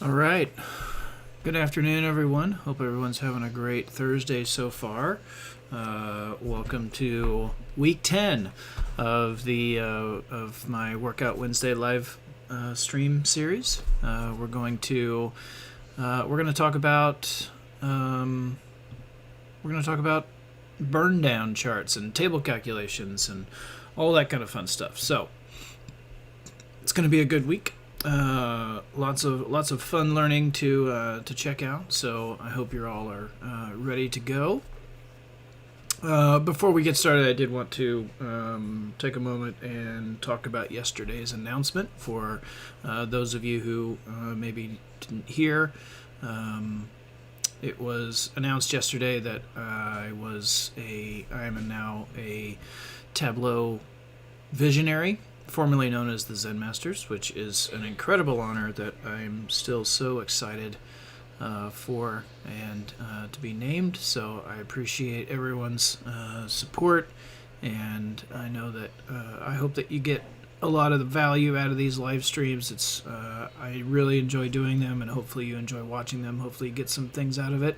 All right. Good afternoon, everyone. Hope everyone's having a great Thursday so far. Welcome to week 10 of my Workout Wednesday live stream series. We're going to talk about burn down charts and table calculations and all that kind of fun stuff. So it's going to be a good week. Lots of fun learning to check out. So I hope you all are ready to go. Before we get started, I did want to take a moment and talk about yesterday's announcement for those of you who maybe didn't hear. It was announced yesterday that I am now a Tableau visionary, formerly known as the Zen Masters, which is an incredible honor that I'm still so excited for and to be named. So I appreciate everyone's support, and I know that I hope that you get a lot of the value out of these live streams. I really enjoy doing them, and hopefully you enjoy watching them. Hopefully you get some things out of it.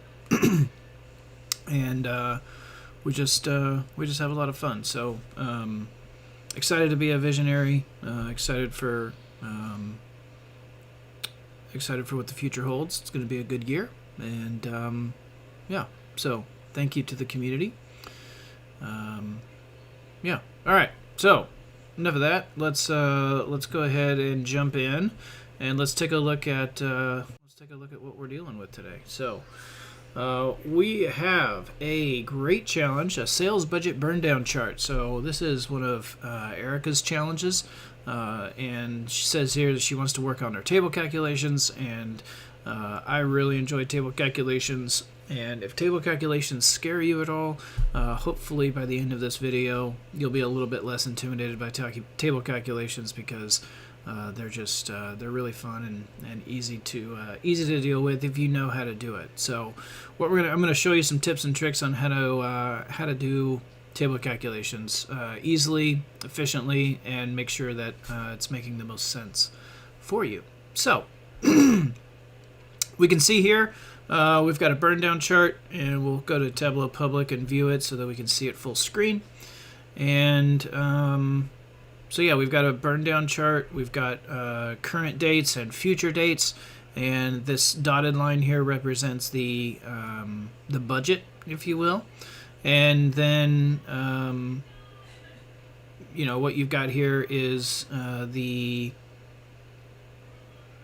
And we just have a lot of fun. So excited to be a visionary. Excited for what the future holds. It's going to be a good year, and So thank you to the community. All right. So enough of that. Let's go ahead and jump in, and let's take a look at what we're dealing with today. So we have a great challenge, a sales budget burn down chart. So this is one of Erica's challenges, and she says here that she wants to work on her table calculations, and I really enjoy table calculations. And if table calculations scare you at all, hopefully by the end of this video you'll be a little bit less intimidated by table calculations, because they're really fun and easy to deal with if you know how to do it. So I'm gonna show you some tips and tricks on how to do table calculations easily, efficiently, and make sure that it's making the most sense for you. So we can see here we've got a burn down chart, and we'll go to Tableau Public and view it so that we can see it full screen. And so yeah, we've got a burn down chart. We've got current dates and future dates, and this dotted line here represents the budget, if you will. And then what you've got here is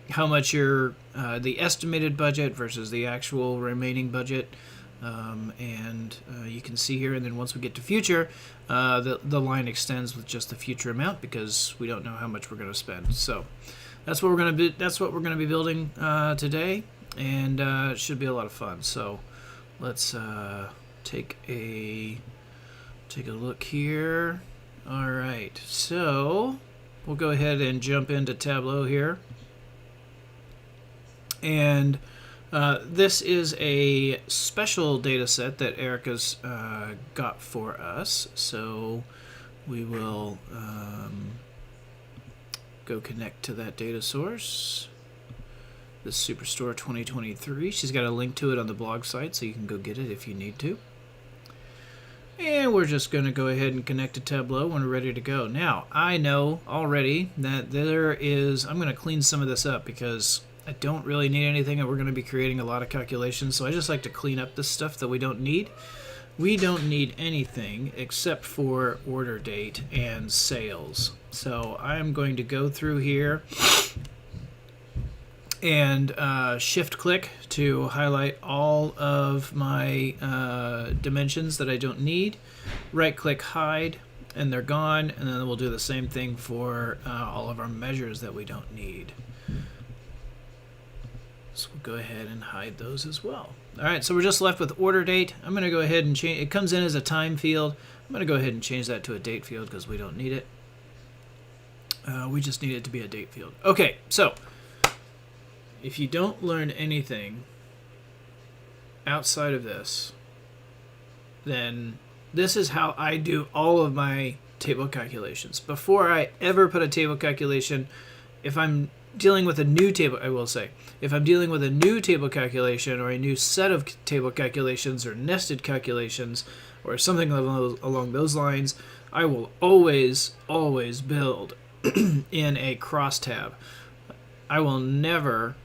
how much the estimated budget versus the actual remaining budget. And you can see here, and then once we get to future, the line extends with just the future amount, because we don't know how much we're going to spend. So that's what we're going to be building today, and it should be a lot of fun. So let's take a look here. All right, so we'll go ahead and jump into Tableau here, and this is a special data set that Erica's got for us. So we will go connect to that data source, the Superstore 2023. She's got a link to it on the blog site, so you can go get it if you need to. And we're just going to go ahead and connect to Tableau when we're ready to go. Now, I know already that I'm going to clean some of this up, because I don't really need anything, and we're going to be creating a lot of calculations, so I just like to clean up the stuff that we don't need. We don't need anything except for order date and sales. So I'm going to go through here and shift click to highlight all of my dimensions that I don't need. Right click, hide, and they're gone. And then we'll do the same thing for all of our measures that we don't need. So we'll go ahead and hide those as well. All right, so we're just left with order date. I'm going to go ahead and change. It comes in as a time field. I'm going to go ahead and change that to a date field, because we don't need it. We just need it to be a date field. Okay, so if you don't learn anything outside of this, then this is how I do all of my table calculations. Before I ever put a table calculation, if I'm dealing with a new table, I will say, if I'm dealing with a new table calculation or a new set of table calculations or nested calculations or something along those lines, I will always build in a crosstab. I will never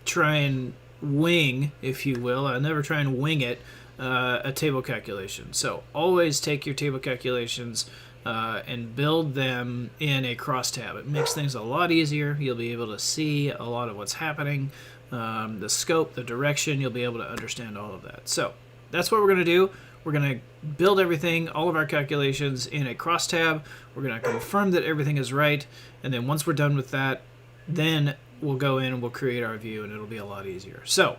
try and wing, if you will, I'll never try and wing it, a table calculation. So always take your table calculations and build them in a crosstab. It makes things a lot easier. You'll be able to see a lot of what's happening, the scope, the direction. You'll be able to understand all of that. So that's what we're going to do. We're going to build everything, all of our calculations, in a crosstab. We're going to confirm that everything is right. And then once we're done with that, then we'll go in and we'll create our view, and it'll be a lot easier. So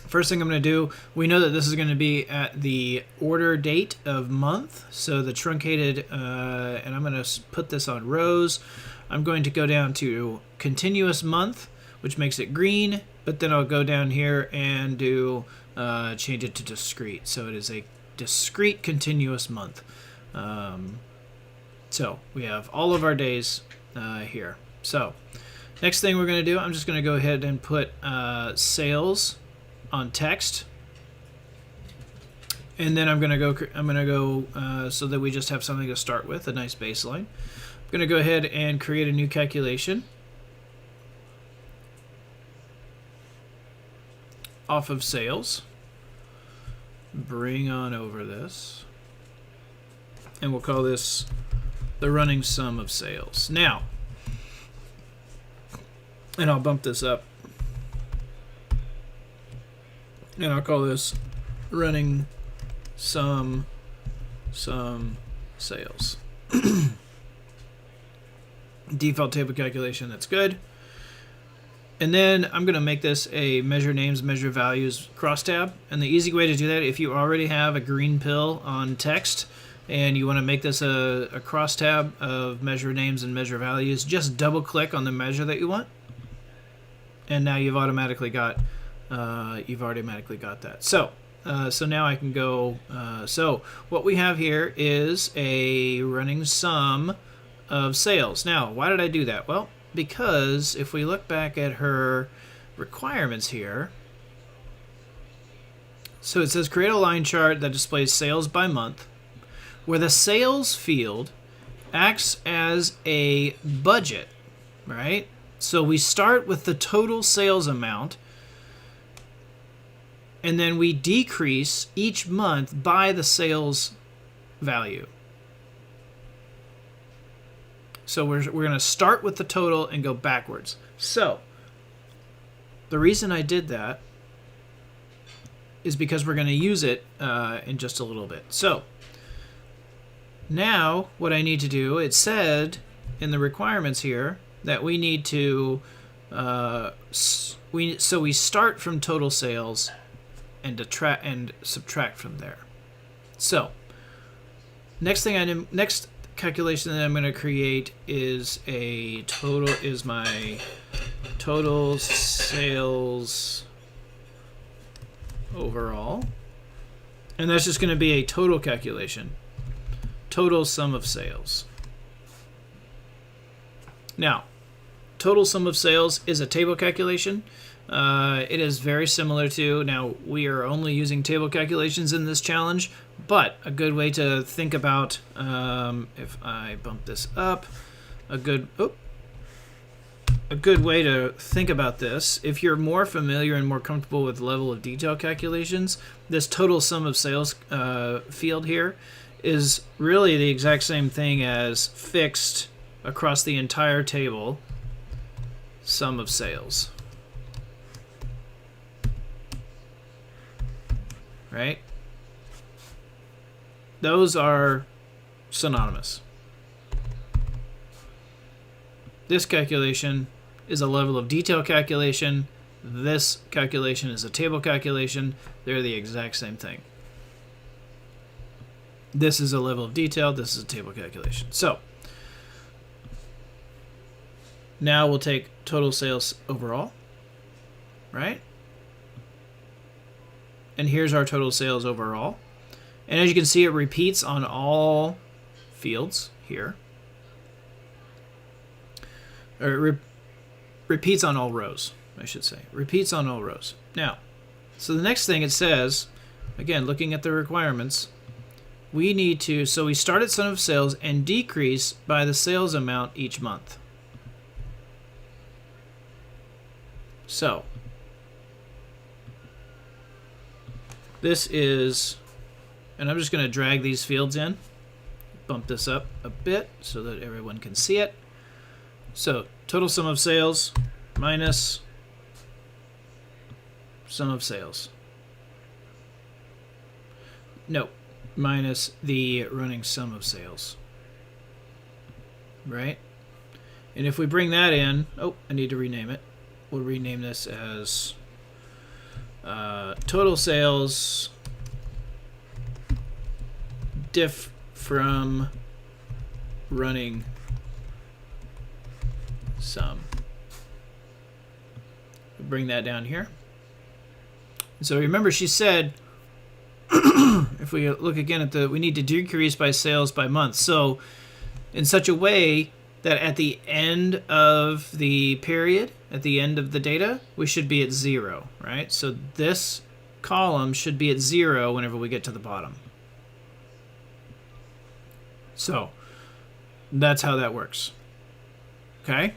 first thing I'm going to do, we know that this is going to be at the order date of month. So the truncated, and I'm going to put this on rows. I'm going to go down to continuous month, which makes it green, but then I'll go down here and do change it to discrete. So it is a discrete continuous month. So we have all of our days here. So next thing we're going to do, I'm just going to go ahead and put sales on text, and then I'm going to go so that we just have something to start with, a nice baseline. I'm going to go ahead and create a new calculation off of sales. Bring on over this, and we'll call this the running sum of sales. Now, and I'll bump this up, and I'll call this running sum sales. Default table calculation, that's good. And then I'm going to make this a measure names, measure values crosstab. And the easy way to do that, if you already have a green pill on text and you want to make this a crosstab of measure names and measure values, just double click on the measure that you want. And now you've automatically got that. So now I can go. So what we have here is a running sum of sales. Now, why did I do that? Well, because if we look back at her requirements here, so it says create a line chart that displays sales by month, where the sales field acts as a budget, right? So we start with the total sales amount, and then we decrease each month by the sales value. So we're going to start with the total and go backwards. So the reason I did that is because we're going to use it in just a little bit. So now what I need to do, it said in the requirements here that we need to, we start from total sales and detract and subtract from there. So next calculation that I'm going to create is my total sales overall, and that's just going to be a total calculation, total sum of sales. Now, total sum of sales is a table calculation. It is very similar to, now we are only using table calculations in this challenge, but a good way to think about, if I bump this up, a good way to think about this, if you're more familiar and more comfortable with level of detail calculations, this total sum of sales field here is really the exact same thing as fixed across the entire table sum of sales. Right? Those are synonymous. This calculation is a level of detail calculation. This calculation is a table calculation. They're the exact same thing. This is a level of detail. This is a table calculation. So now we'll take total sales overall, right? And here's our total sales overall. And as you can see, it repeats on all fields here. or repeats on all rows, I should say. Repeats on all rows. Now, so the next thing it says, again, looking at the requirements, we need to, so we start at sum of sales and decrease by the sales amount each month. So, this is, and I'm just going to drag these fields in, bump this up a bit so that everyone can see it. So, total sum of sales minus sum of sales. No, minus the running sum of sales. Right? And if we bring that in, oh, I need to rename it. We'll rename this as total sales diff from running sum. We'll bring that down here. So remember, she said, if we look again at we need to decrease by sales by month. So in such a way that at the end of the period, at the end of the data, we should be at 0, right? So this column should be at 0 whenever we get to the bottom. So that's how that works. Okay?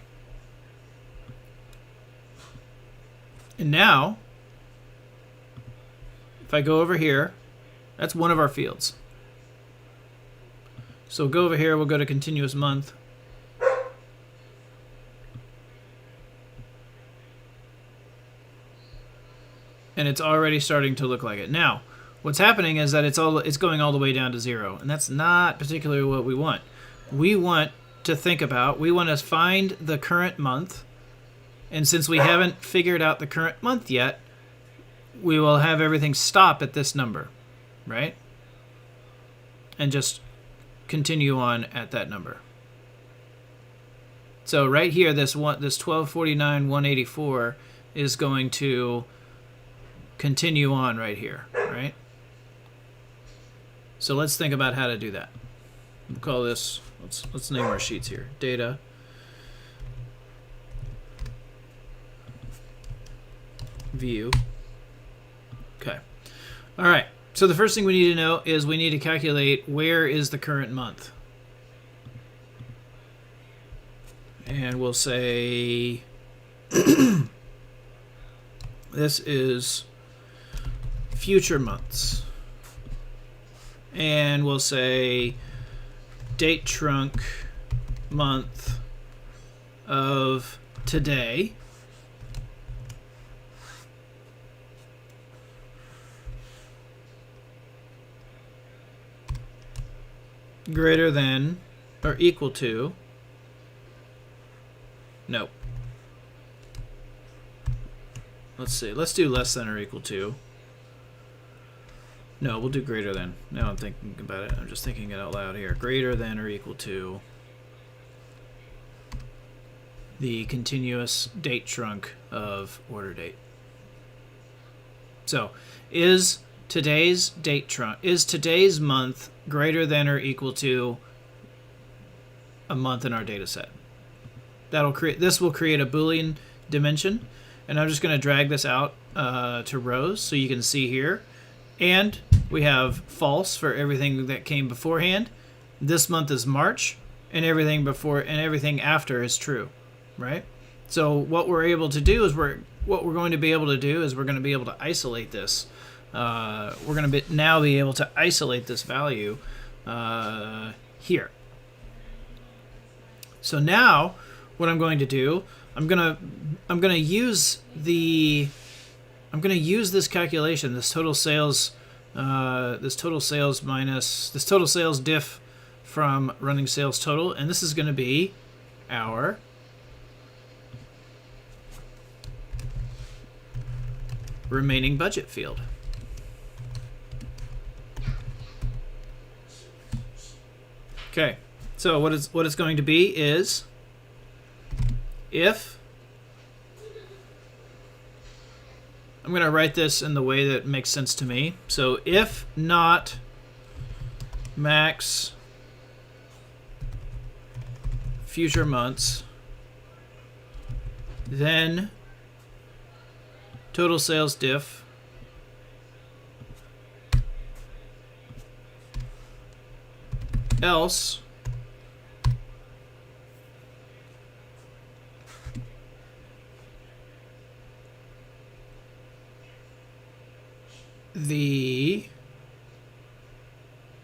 And now, if I go over here, that's one of our fields. So go over here, we'll go to continuous month. And it's already starting to look like it. Now, what's happening is that it's going all the way down to 0, and that's not particularly what we want. We want to find the current month, and since we haven't figured out the current month yet, we will have everything stop at this number, right? And just continue on at that number. So right here, this 1249,184 is going to continue on right here, right? So let's think about how to do that. We'll call this, let's name our sheets here. Data. View. Okay. All right. So the first thing we need to know is we need to calculate where is the current month. And we'll say this is future months. And we'll say date trunk month of today. Greater than or equal to, nope. Let's see, let's do less than or equal to. No, we'll do greater than. Now I'm thinking about it, I'm just thinking it out loud here. Greater than or equal to the continuous date trunk of order date. So, is today's date trunk, is today's month greater than or equal to a month in our data set? This will create a Boolean dimension, and I'm just going to drag this out to rows so you can see here. And we have false for everything that came beforehand. This month is March, and everything before and everything after is true, right? So what we're able to do is we're going to be able to isolate this. We're going to now be able to isolate this value here. So now what I'm going to do, I'm going to use this calculation, this total sales diff from running sales total, and this is going to be our remaining budget field. Okay, so what it's going to be is if I'm going to write this in the way that makes sense to me. So if not max future months then total sales diff else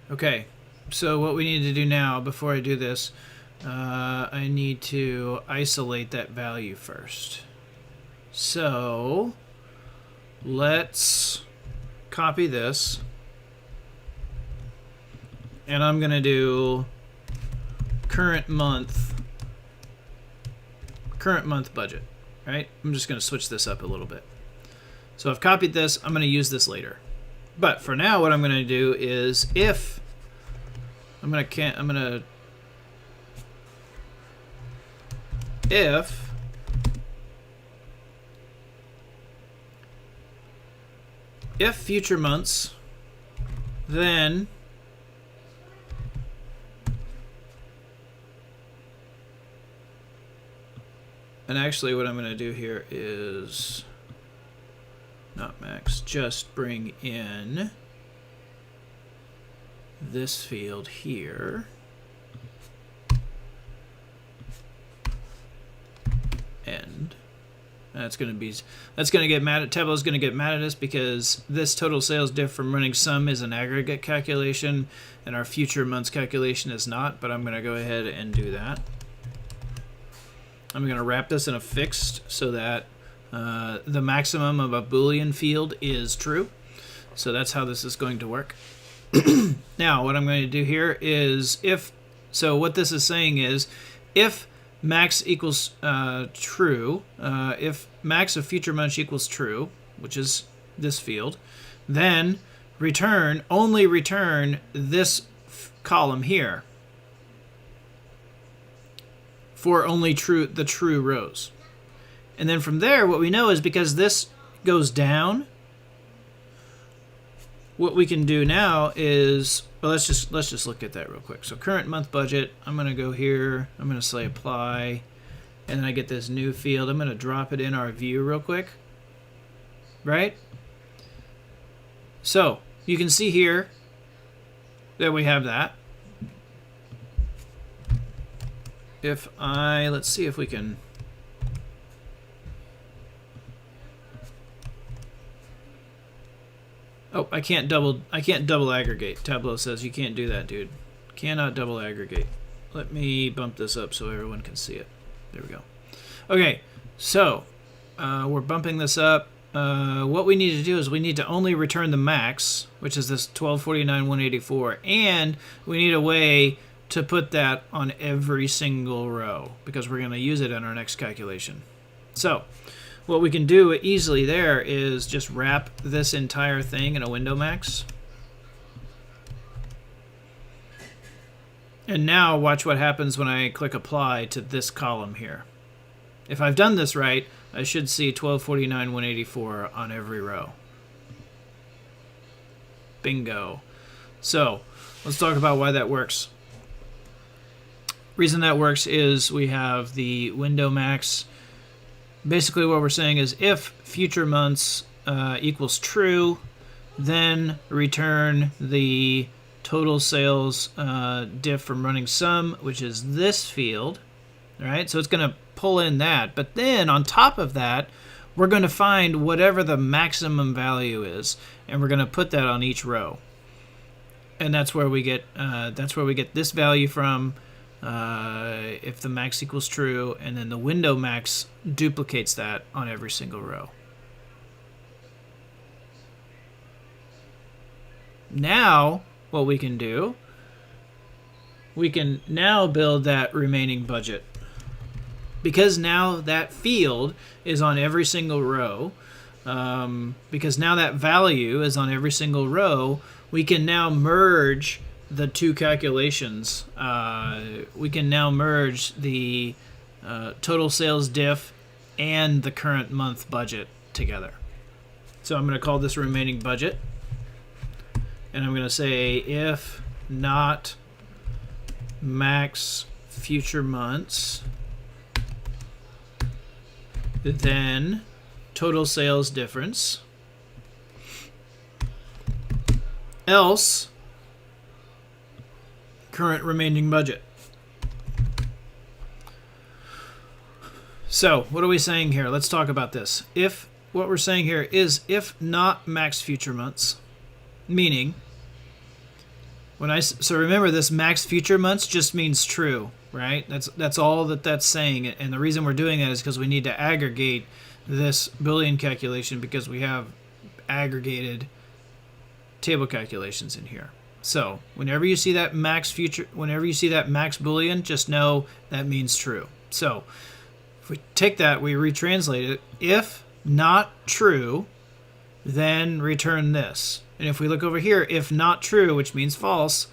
okay, so what we need to do now, before I do this, I need to isolate that value first. So let's copy this, and I'm going to do current month budget, right? I'm just going to switch this up a little bit. So I've copied this. I'm going to use this later. But for now, what I'm going to do is if future months, then and actually what I'm going to do here is not max, just bring in this field here, and that's going to get mad at Tableau's going to get mad at us because this total sales diff from running sum is an aggregate calculation and our future months calculation is not, but I'm going to go ahead and do that. I'm going to wrap this in a fixed so that the maximum of a Boolean field is true. So that's how this is going to work. Now, what I'm going to do here is what this is saying is if max equals true, if max of future months equals true, which is this field, then only return this column here for only the true rows. And then from there, what we know is because this goes down, what we can do now is, well, let's just look at that real quick. So current month budget, I'm going to go here, I'm going to say apply, and then I get this new field. I'm going to drop it in our view real quick, right? So you can see here that we have that. Let's see if we can, oh, I can't double aggregate. Tableau says you can't do that, dude. Cannot double aggregate. Let me bump this up so everyone can see it. There we go. Okay, so we're bumping this up. What we need to do is we need to only return the max, which is this 1249,184, and we need a way to put that on every single row because we're going to use it in our next calculation. So what we can do easily there is just wrap this entire thing in a window max. And now watch what happens when I click apply to this column here. If I've done this right, I should see 1249,184 on every row. Bingo. So let's talk about why that works. Reason that works is we have the window max. Basically what we're saying is if future months equals true, then return the total sales diff from running sum, which is this field. All right, so it's going to pull in that. But then on top of that, we're going to find whatever the maximum value is, and we're going to put that on each row. And that's where we get this value from. If the max equals true, and then the window max duplicates that on every single row. Now, what we can do, we can now build that remaining budget. Because now that field is on every single row, because now that value is on every single row, we can now merge the two calculations. We can now merge the total sales diff and the current month budget together. So I'm going to call this remaining budget, and I'm going to say if not max future months, then total sales difference, else current remaining budget. So what are we saying here? Let's talk about this. What we're saying here is if not max future months, meaning so remember, this max future months just means true, right? That's all that's saying. And the reason we're doing that is because we need to aggregate this Boolean calculation because we have aggregated table calculations in here. So whenever you see that max Boolean, just know that means true. So if we take that, we retranslate it. If not true, then return this. And if we look over here, if not true, which means false,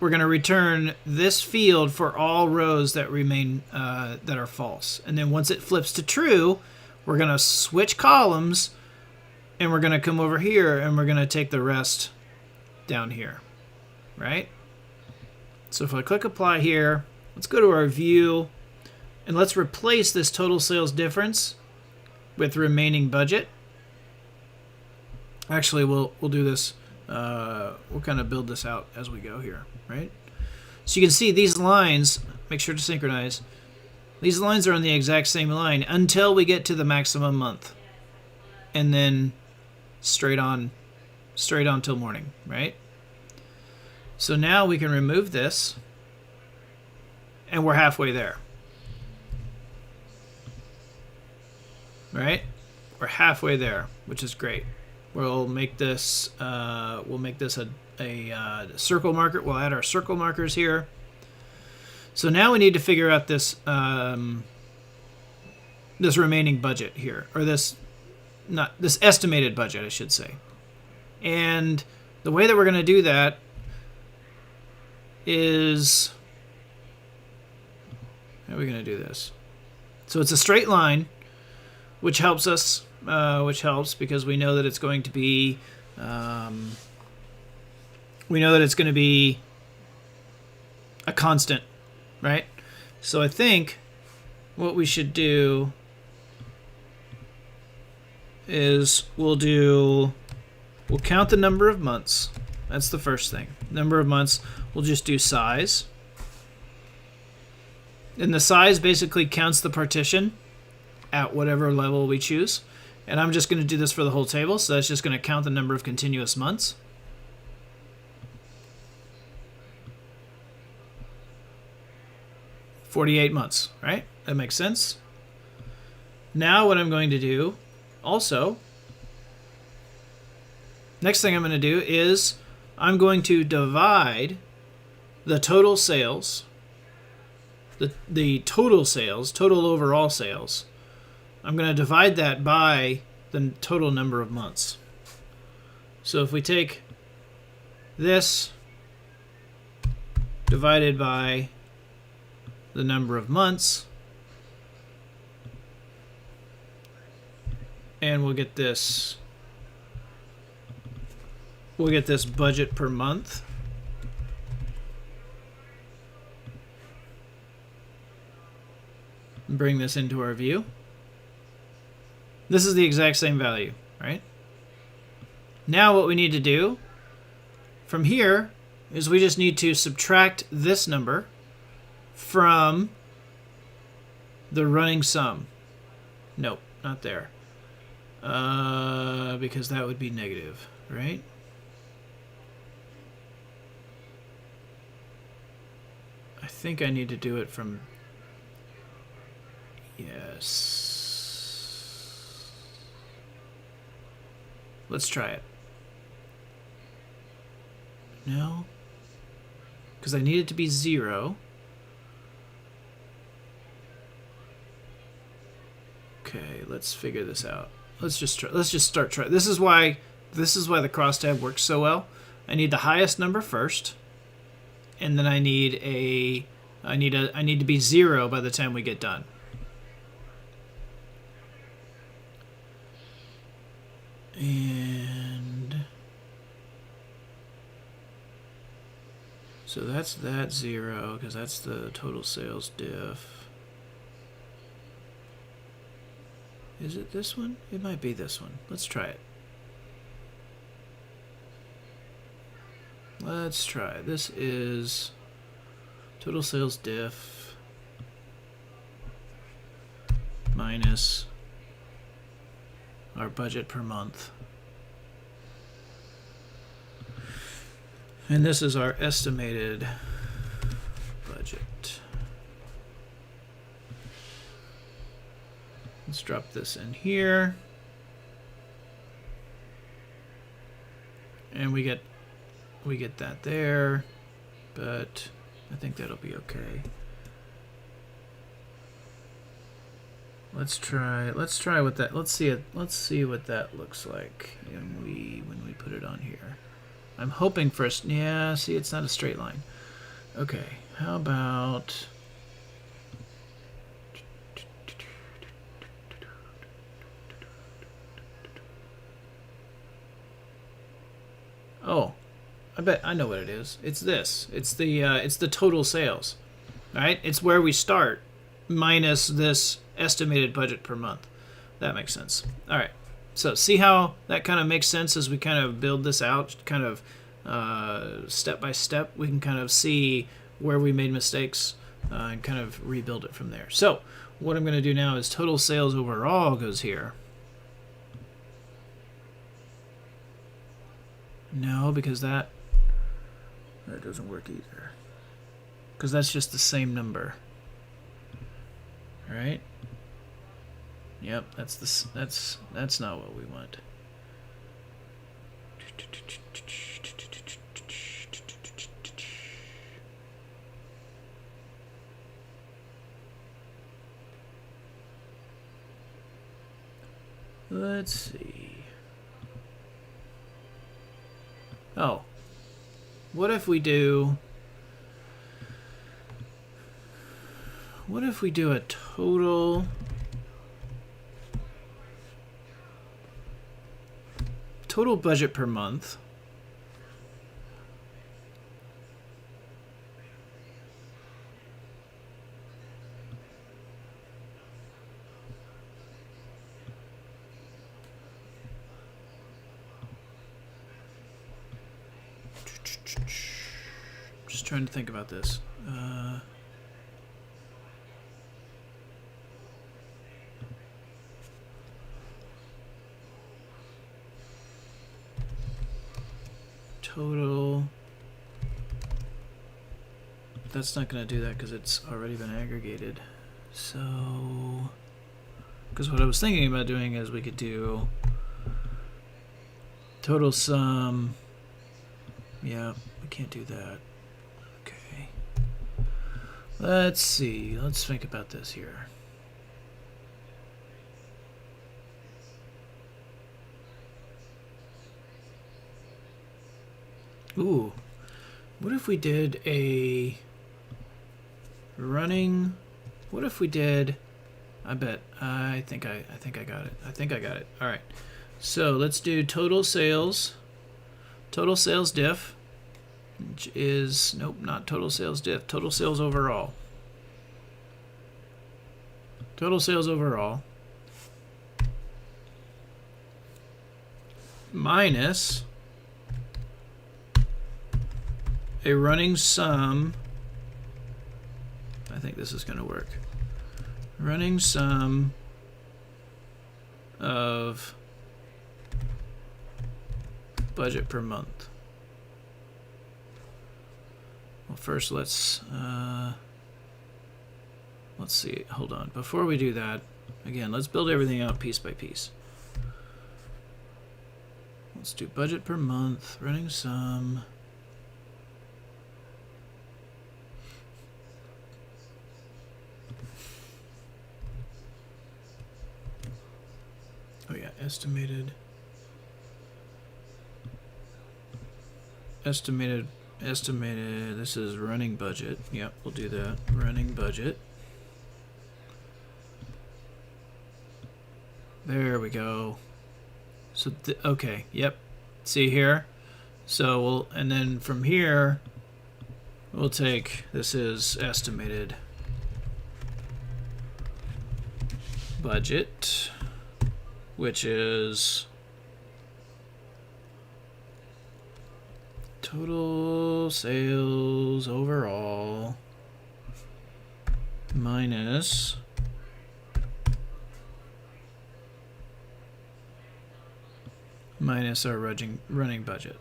we're going to return this field for all rows that remain that are false. And then once it flips to true, we're going to switch columns, and we're going to come over here, and we're going to take the rest down here, right? So if I click apply here, let's go to our view, and let's replace this total sales difference with remaining budget. Actually, we'll do this. We'll kind of build this out as we go here, right? So you can see these lines. Make sure to synchronize. These lines are on the exact same line until we get to the maximum month, and then straight on till morning, right? So now we can remove this, and we're halfway there, right? We're halfway there, which is great. We'll make this a circle marker. We'll add our circle markers here. So now we need to figure out this this remaining budget here, or this estimated budget, I should say. And the way that we're going to do that is, how are we going to do this? So it's a straight line, which helps us. Which helps because we know that it's going to be a constant, right? So I think what we should do is we'll count the number of months. That's the first thing. Number of months. We'll just do size, and the size basically counts the partition at whatever level we choose. And I'm just going to do this for the whole table, so that's just going to count the number of continuous months. $48 months, right? That makes sense. Now what I'm going to do also, next thing I'm going to do is I'm going to divide the total sales, the total sales, total overall sales. I'm going to divide that by the total number of months. So if we take this divided by the number of months, and we'll get this budget per month. Bring this into our view. This is the exact same value, right? Now what we need to do from here is we just need to subtract this number from the running sum. Nope, not there. Because that would be negative, right? I think I need to do it from... Yes. Let's try it. No. Because I need it to be 0. Okay, let's figure this out. Let's just start trying. This is why the crosstab works so well. I need the highest number first, and then I need to be 0 by the time we get done. And so that's that 0 because that's the total sales diff. Is it this one? It might be this one. Let's try it. Let's try it. This is total sales diff minus our budget per month. And this is our estimated budget. Let's drop this in here. And we get that there, but I think that'll be okay. Let's try what that, let's see what that looks like when we put it on here. I'm hoping first, yeah, see, it's not a straight line. Okay, how about oh, I bet I know what it is. It's this. It's the total sales, right? It's where we start minus this estimated budget per month. That makes sense. All right. So see how that kind of makes sense as we kind of build this out, kind of step by step. We can kind of see where we made mistakes and kind of rebuild it from there. So what I'm going to do now is total sales overall goes here. No, because that doesn't work either. Because that's just the same number. All right? Yep, that's not what we want. Let's see. Oh. What if we do a total budget per month? Just trying to think about this. Total. That's not going to do that because it's already been aggregated. So, because what I was thinking about doing is we could do total sum. Yeah, we can't do that. Okay. Let's see. Let's think about this here. Ooh, what if we did a running? What if we did? I think I got it. I think I got it. All right. So let's do total sales. Total sales diff, which is nope, not total sales diff. Total sales overall. Total sales overall minus a running sum. I think this is going to work. Running sum of budget per month. Well, first let's see. Hold on. Before we do that, again, let's build everything out piece by piece. Let's do budget per month, running sum. Oh yeah, estimated. This is running budget. Yep, we'll do that. Running budget. There we go. So, okay, yep. See here? So and then from here, we'll take, this is estimated budget which is total sales overall minus our running budget.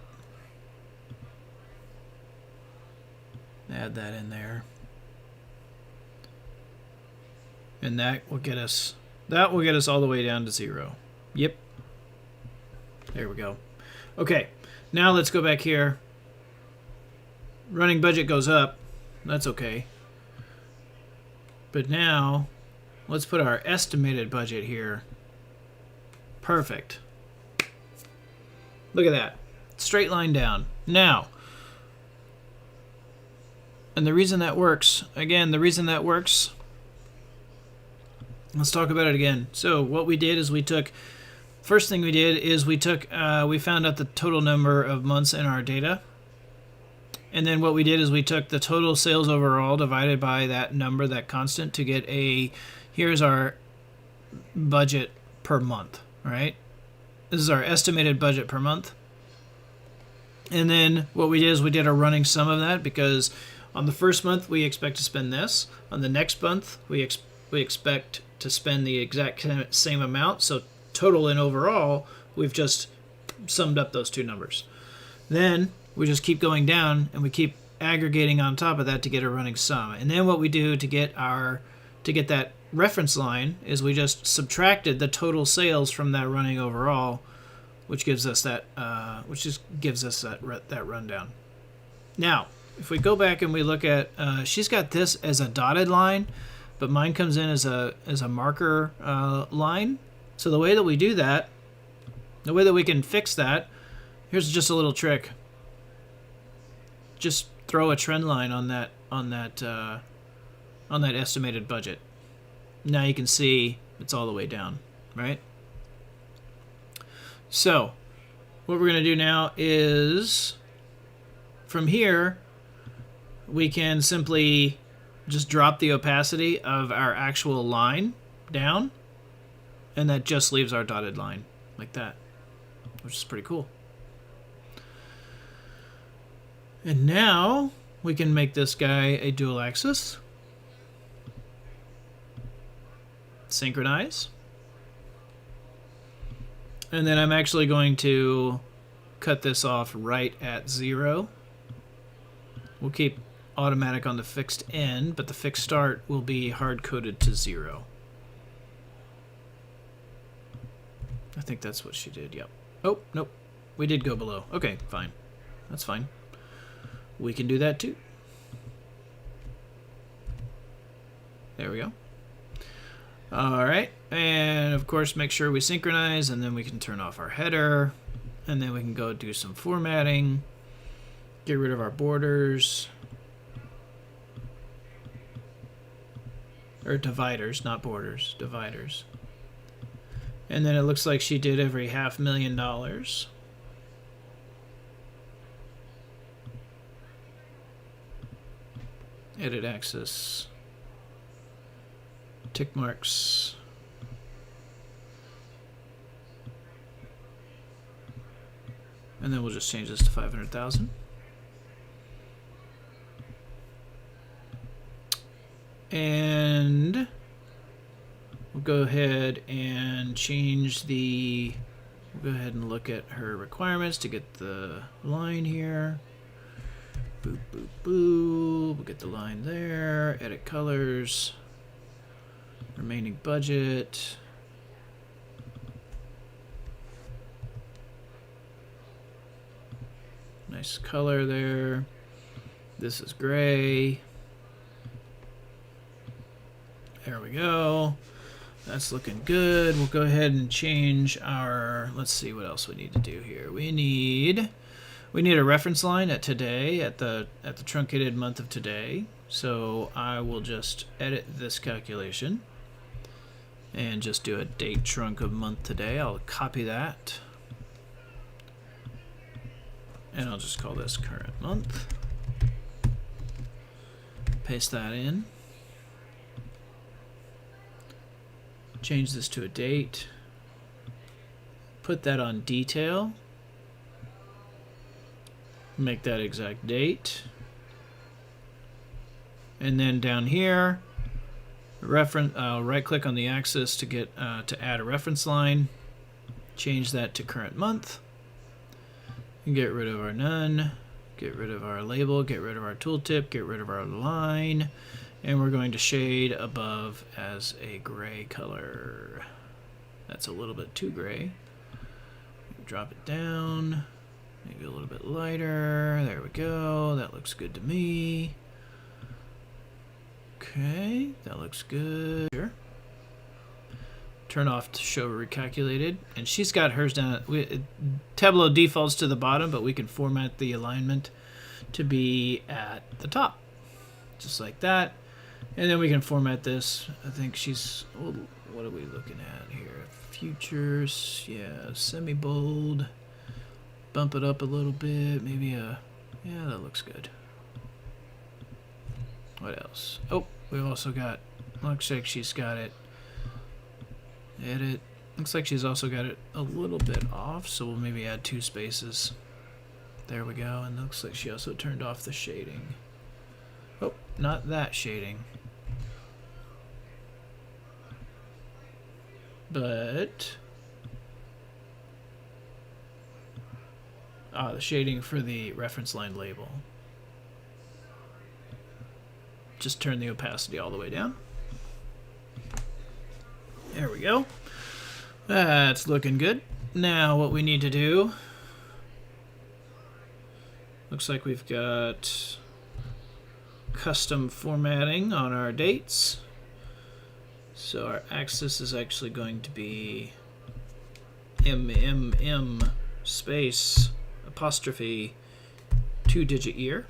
Add that in there. And that will get us all the way down to 0. Yep. There we go. Okay. Now let's go back here. Running budget goes up. That's okay. But now let's put our estimated budget here. Perfect. Look at that. Straight line down. Now, and the reason that works, again, let's talk about it again. So what we did is we found out the total number of months in our data. And then what we did is we took the total sales overall divided by that number, that constant, to get here's our budget per month, right? This is our estimated budget per month. And then what we did is we did a running sum of that, because on the first month we expect to spend this. On the next month we expect to spend the exact same amount. So total and overall, we've just summed up those two numbers. Then we just keep going down and we keep aggregating on top of that to get a running sum. And then what we do to get that reference line is we just subtracted the total sales from that running overall, which gives us that that rundown. Now, if we go back and we look at, she's got this as a dotted line, but mine comes in as a marker line. So the way that we do that, the way that we can fix that, here's just a little trick. Just throw a trend line on that estimated budget. Now you can see it's all the way down, right? So what we're going to do now is, from here, we can simply just drop the opacity of our actual line down, and that just leaves our dotted line like that, which is pretty cool. And now we can make this guy a dual axis. Synchronize. And then I'm actually going to cut this off right at 0. We'll keep automatic on the fixed end, but the fixed start will be hard-coded to 0. I think that's what she did, yep. Oh, nope. We did go below. Okay, fine. That's fine. We can do that too. There we go. All right, and of course make sure we synchronize, and then we can turn off our header, and then we can go do some formatting, get rid of our borders, or dividers, not borders, dividers. And then it looks like she did every $500,000. Edit axis, tick marks, and then we'll just change this to 500,000. And we'll go ahead and change we'll go ahead and look at her requirements to get the line here. Boop, boop, boop. We'll get the line there. Edit colors. Remaining budget. Nice color there. This is gray. There we go. That's looking good. We'll go ahead and change our, let's see what else we need to do here. We need a reference line at today, at the truncated month of today. So I will just edit this calculation and just do a date trunk of month today. I'll copy that. And I'll just call this current month. Paste that in. Change this to a date. put that on detail. Make that exact date. And then down here, reference. Right click on the axis to get to add a reference line. Change that to current month. And get rid of our none. Get rid of our label. Get rid of our tooltip. Get rid of our line. And we're going to shade above as a gray color. That's a little bit too gray. Drop it down. Maybe a little bit lighter. There we go. That looks good to me. Okay, that looks good. Sure. Turn off to show recalculated. And she's got hers down. Tableau defaults to the bottom, but we can format the alignment to be at the top. Just like that. And then we can format this. I think she's, what are we looking at here? Futures, yeah, semi-bold. Bump it up a little bit. Maybe yeah, that looks good. What else? Oh, we've also got, looks like she's got it. Edit. Looks like she's also got it a little bit off, so we'll maybe add 2 spaces. There we go. And looks like she also turned off the shading. Oh, not that shading. But the shading for the reference line label. Just turn the opacity all the way down. There we go. That's looking good. Now what we need to do, looks like we've got custom formatting on our dates. So our axis is actually going to be MMM space apostrophe 2-digit year.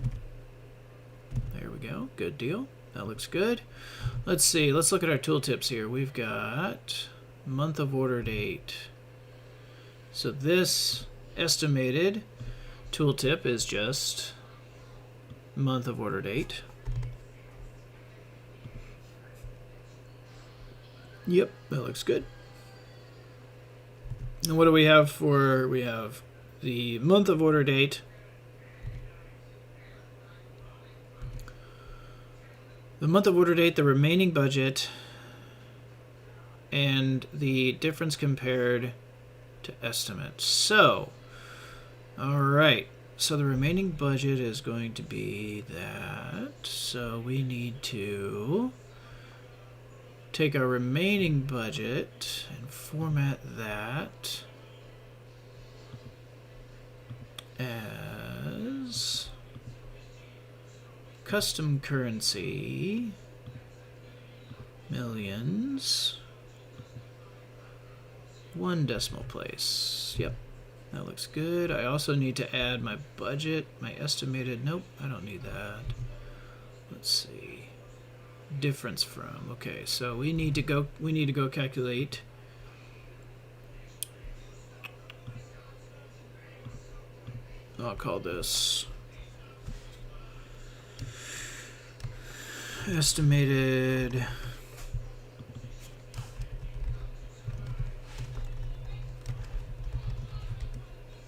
There we go. Good deal. That looks good. Let's see. Let's look at our tooltips here. We've got month of order date. So this estimated tooltip is just month of order date. Yep, that looks good. And what do we have for, we have the month of order date. The month of order date, the remaining budget, and the difference compared to estimate. So, all right. So the remaining budget is going to be that. So we need to take our remaining budget and format that as custom currency millions 1 decimal place. Yep, that looks good. I also need to add my budget, my estimated. Nope, I don't need that. Let's see. Difference from. Okay, so we need to go calculate I'll call this estimated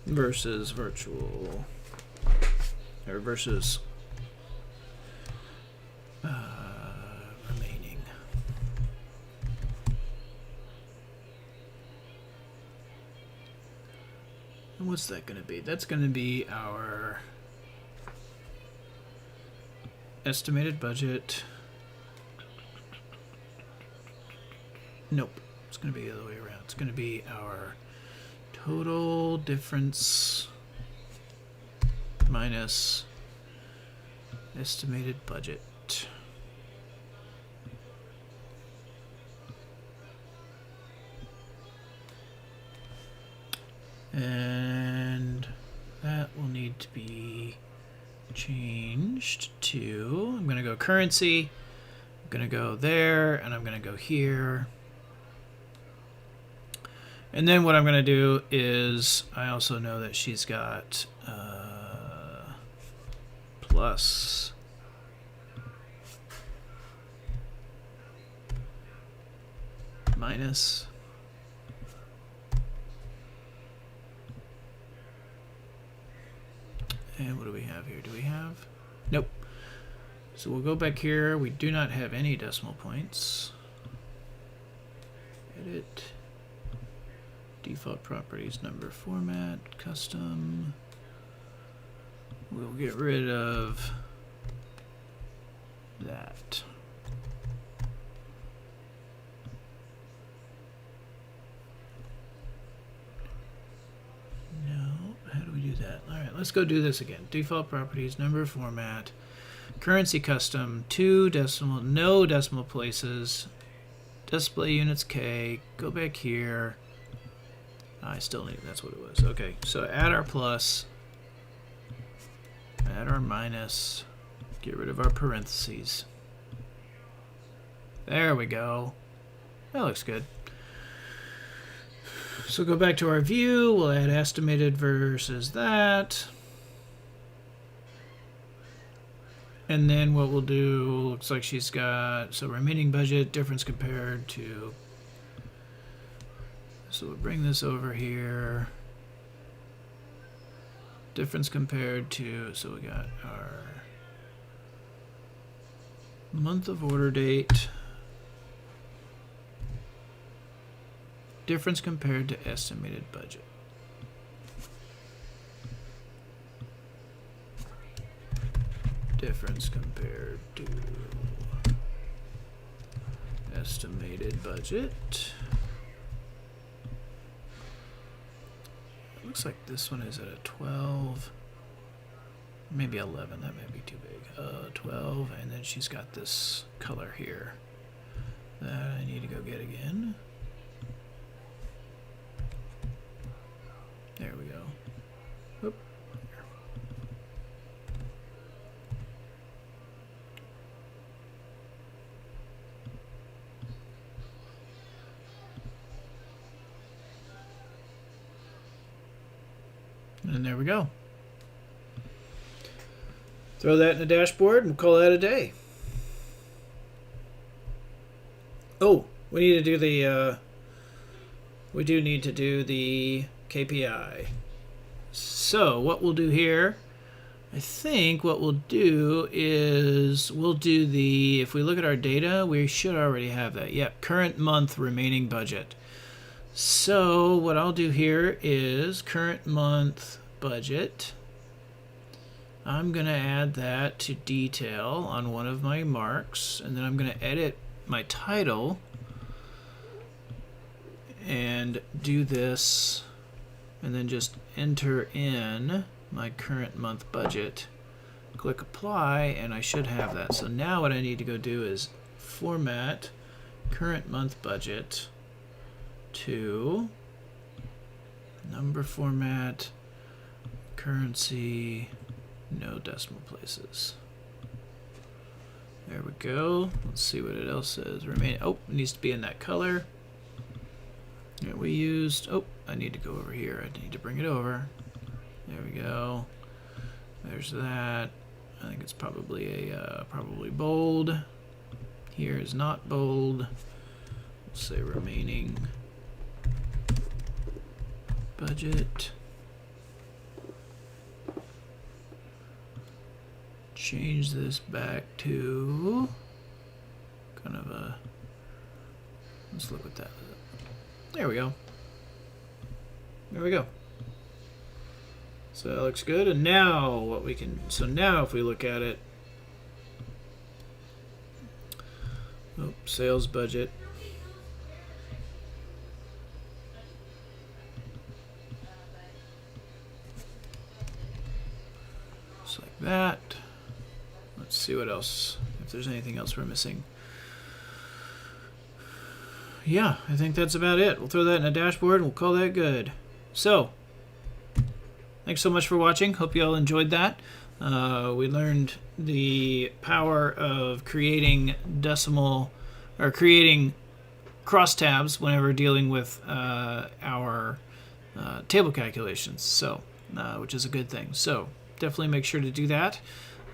versus virtual, or versus remaining. And what's that going to be? That's going to be our estimated budget. Nope, it's going to be the other way around. It's going to be our total difference minus estimated budget. And that will need to be changed to, I'm going to go currency, I'm going to go there, and I'm going to go here. And then what I'm going to do is, I also know that she's got plus minus And what do we have here? Do we have? Nope. So we'll go back here. We do not have any decimal points. Edit. Default properties, number format, custom. We'll get rid of that. No, how do we do that? All right, let's go do this again. Default properties, number format, currency custom, no decimal places, display units K, go back here. I still need, that's what it was. Okay, so add our plus, add our minus, get rid of our parentheses. There we go. That looks good. So go back to our view, we'll add estimated versus that. And then what we'll do, looks like she's got, so remaining budget, difference compared to, so we'll bring this over here. Difference compared to, so we got our month of order date. Difference compared to estimated budget. Difference compared to estimated budget. Looks like this one is at a 12, maybe 11, that might be too big. 12, and then she's got this color here that I need to go get again. There we go. Whoop. And there we go. Throw that in the dashboard and we'll call that a day. Oh, we need to do the we do need to do the KPI. So what we'll do here, I think what we'll do is we'll do the, if we look at our data, we should already have that. Yep, current month remaining budget. So what I'll do here is current month budget. I'm going to add that to detail on one of my marks, and then I'm going to edit my title and do this, and then just enter in my current month budget. Click apply, and I should have that. So now what I need to go do is format current month budget to number format, currency, no decimal places. There we go. Let's see what it else says. Remain. Oh, it needs to be in that color. Yeah, we used. Oh, I need to go over here. I need to bring it over. There we go. There's that. I think it's probably a probably bold. Here is not bold. We'll say remaining budget. Change this back to kind of a, let's look at that. There we go. There we go. So that looks good. And now what we can, so now if we look at it, oh, sales budget. Just like that. Let's see what else, if there's anything else we're missing. Yeah, I think that's about it. We'll throw that in a dashboard and we'll call that good. So, thanks so much for watching. Hope you all enjoyed that. We learned the power of creating decimal, or creating crosstabs whenever dealing with our table calculations. So, which is a good thing. So, definitely make sure to do that.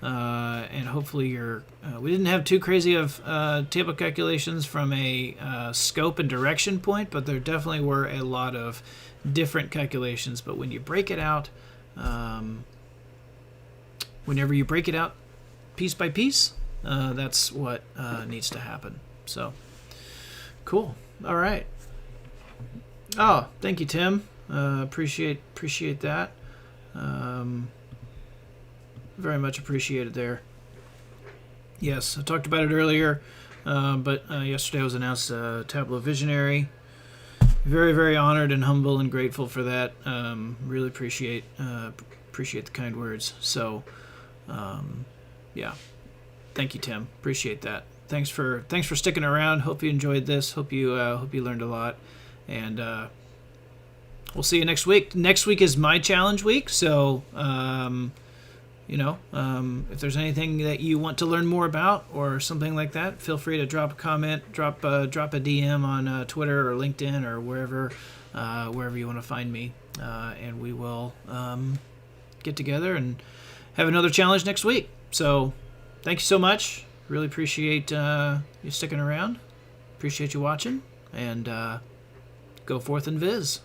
And hopefully you're, we didn't have too crazy of table calculations from a scope and direction point, but there definitely were a lot of different calculations. But when you break it out, whenever you break it out piece by piece, that's what needs to happen. So, cool. All right. Oh, thank you, Tim. Appreciate that. Very much appreciated there. Yes, I talked about it earlier, but yesterday I was announced Tableau Visionary. Very, very honored and humble and grateful for that. Really appreciate the kind words. So, yeah, thank you, Tim. Appreciate that. Thanks for sticking around. Hope you enjoyed this. Hope you learned a lot, and we'll see you next week. Next week is my challenge week, so if there's anything that you want to learn more about or something like that, feel free to drop a comment, drop a DM on Twitter or LinkedIn or wherever you want to find me, and we will get together and have another challenge next week. So thank you so much. Really appreciate you sticking around. Appreciate you watching, and go forth and viz.